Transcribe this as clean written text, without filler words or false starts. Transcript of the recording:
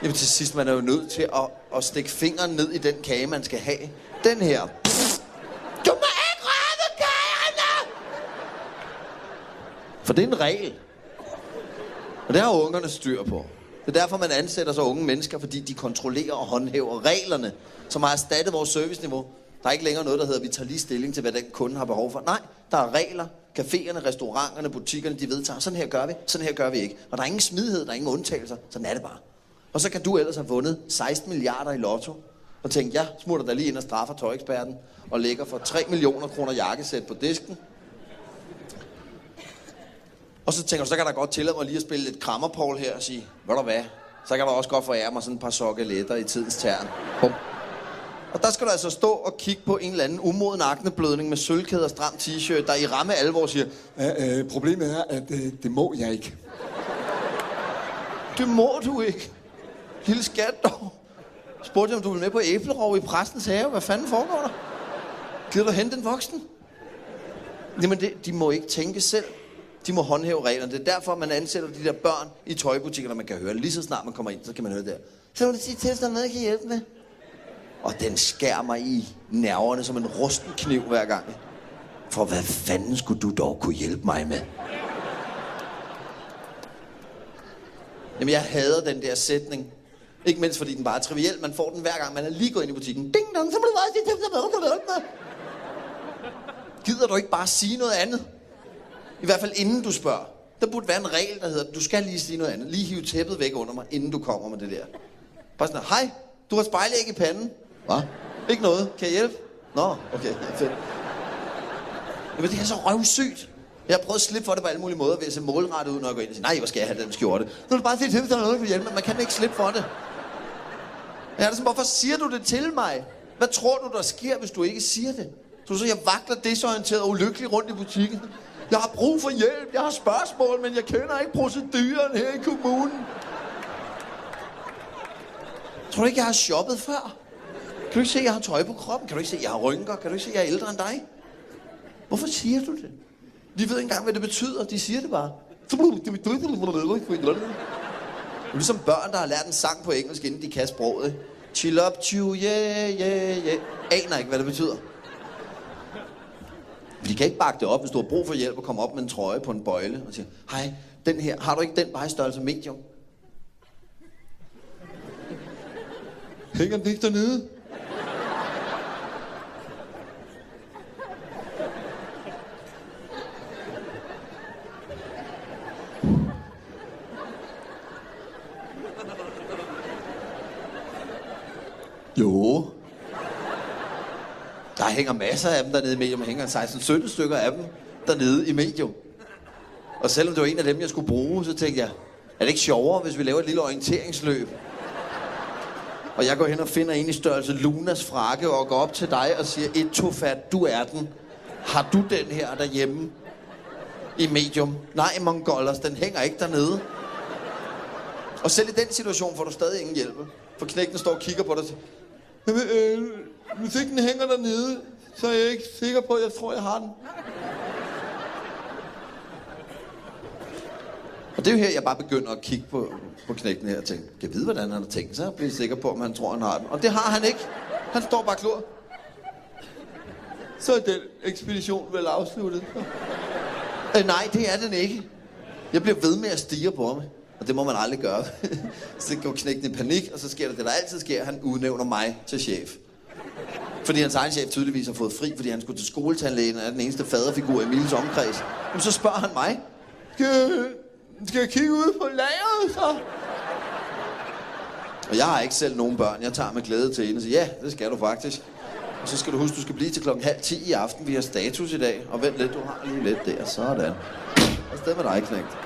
Jamen til sidst, man er jo nødt til at stikke fingeren ned i den kage, man skal have. Den her. Du må ikke røre ved kagerne! For det er en regel. Og det har ungerne styr på. Det er derfor, man ansætter så unge mennesker, fordi de kontrollerer og håndhæver reglerne, som har erstattet vores serviceniveau. Der er ikke længere noget, der hedder, at vi tager lige stilling til, hvad den kunde har behov for. Nej, der er regler. Caféerne, restauranterne, butikkerne, de vedtager, sådan her gør vi, sådan her gør vi ikke. Og der er ingen smidighed, der er ingen undtagelser, sådan er det bare. Og så kan du ellers have vundet 16 milliarder i lotto, og tænke, jeg smutter der lige ind og straffer tøjeksperten, og lægger for 3 millioner kroner jakkesæt på disken. Og så tænker du, så kan der godt tillade mig lige at spille lidt krammerpål her og sige, ved du hvad, så kan der også godt forære mig sådan et par sokkeletter i tidens tern. Bum. Og der skal du altså stå og kigge på en eller anden umoden akneblødning med sølvkæde og stram t-shirt, der i ramme alvor siger, problemet er, at det må jeg ikke. Det må du ikke. Lille skat dog. Spurgte jeg, om du ville med på æblerov i præstens have. Hvad fanden foregår der? Gider du hente den voksen? Jamen, de må ikke tænke selv. De må håndhæve reglerne. Det er derfor, man ansætter de der børn i tøjbutikker, man kan høre. Lige så snart man kommer ind, så kan man høre der. Så vil du sige til, at der er noget, jeg kan hjælpe med. Og den skærer mig i nerverne som en rusten kniv hver gang. For hvad fanden skulle du dog kunne hjælpe mig med? Jamen, jeg hader den der sætning. Ikke mindst fordi den bare er triviel. Man får den hver gang, man er lige gået ind i butikken. Ding dong, så må du bare sige. Gider du ikke bare sige noget andet? I hvert fald inden du spørger. Der burde være en regel, der hedder, du skal lige sige noget andet. Lige hive tæppet væk under mig, inden du kommer med det der. Bare sådan, hej, du har spejlæg i panden. Hvad? Ikke noget. Kan jeg hjælpe? Nå, okay, fedt. Jamen, det er så røvsygt. Jeg har prøvet at slippe for det på alle mulige måder ved at se målrettet ud, når jeg går ind og siger, nej, hvor skal jeg have den skjorte? Nu er det bare sige til, hvis der er noget, der kan hjælpe mig. Man kan ikke slippe for det. Ja, det er sådan, hvorfor siger du det til mig? Hvad tror du, der sker, hvis du ikke siger det? Så jeg vakler desorienteret og ulykkelig rundt i butikken. Jeg har brug for hjælp, jeg har spørgsmål, men jeg kender ikke proceduren her i kommunen. Tror du ikke, jeg har shoppet før? Kan du ikke se, at jeg har tøj på kroppen? Kan du ikke se, at jeg har rynker? Kan du ikke se, at jeg er ældre end dig? Hvorfor siger du det? De ved ikke engang, hvad det betyder. De siger det bare. Ligesom børn, der har lært en sang på engelsk, inden de kan sproget. Chill up, chew, yeah, yeah, yeah. Aner ikke, hvad det betyder. De kan ikke bakke det op, hvis du har brug for hjælp og komme op med en trøje på en bøjle og sige, hej, den her, har du ikke den bare i størrelse medium? Hænger den ikke dernede? Jo. Der hænger masser af dem dernede i medium. Der hænger 16-17 stykker af dem dernede i medium. Og selvom det var en af dem, jeg skulle bruge, så tænkte jeg, er det ikke sjovere, hvis vi laver et lille orienteringsløb? Og jeg går hen og finder en i størrelse Lunas frakke og går op til dig og siger, Etofat, du er den. Har du den her derhjemme i medium? Nej, Mongollers, den hænger ikke dernede. Og selv i den situation får du stadig ingen hjælp. For knægten står og kigger på dig og siger, hvis ikke den hænger dernede, så er jeg ikke sikker på, at jeg tror, jeg har den. Og det er jo her, jeg bare begynder at kigge på knægten her og tænke, kan jeg vide, hvordan han har tænkt sig at blive sikker på, om han tror, han har den. Og det har han ikke. Han står bare klor. Så er den ekspedition vel afsluttet. Nej, det er den ikke. Jeg bliver ved med at stirre på ham. Og det må man aldrig gøre. Så går knægten i panik, og så sker det, der altid sker. Han udnævner mig til chef. Fordi hans egen chef tydeligvis har fået fri, fordi han skulle til skoletandlægen, og er den eneste faderfigur i Emils omkreds. Jamen, så spørger han mig. Skal jeg kigge ud på lageret, så? Og jeg har ikke selv nogen børn. Jeg tager med glæde til en og siger, ja, det skal du faktisk. Og så skal du huske, du skal blive til 9:30 i aften. Vi har status i dag. Og vent lidt, du har lige lidt der. Sådan. Afsted med dig, knægt.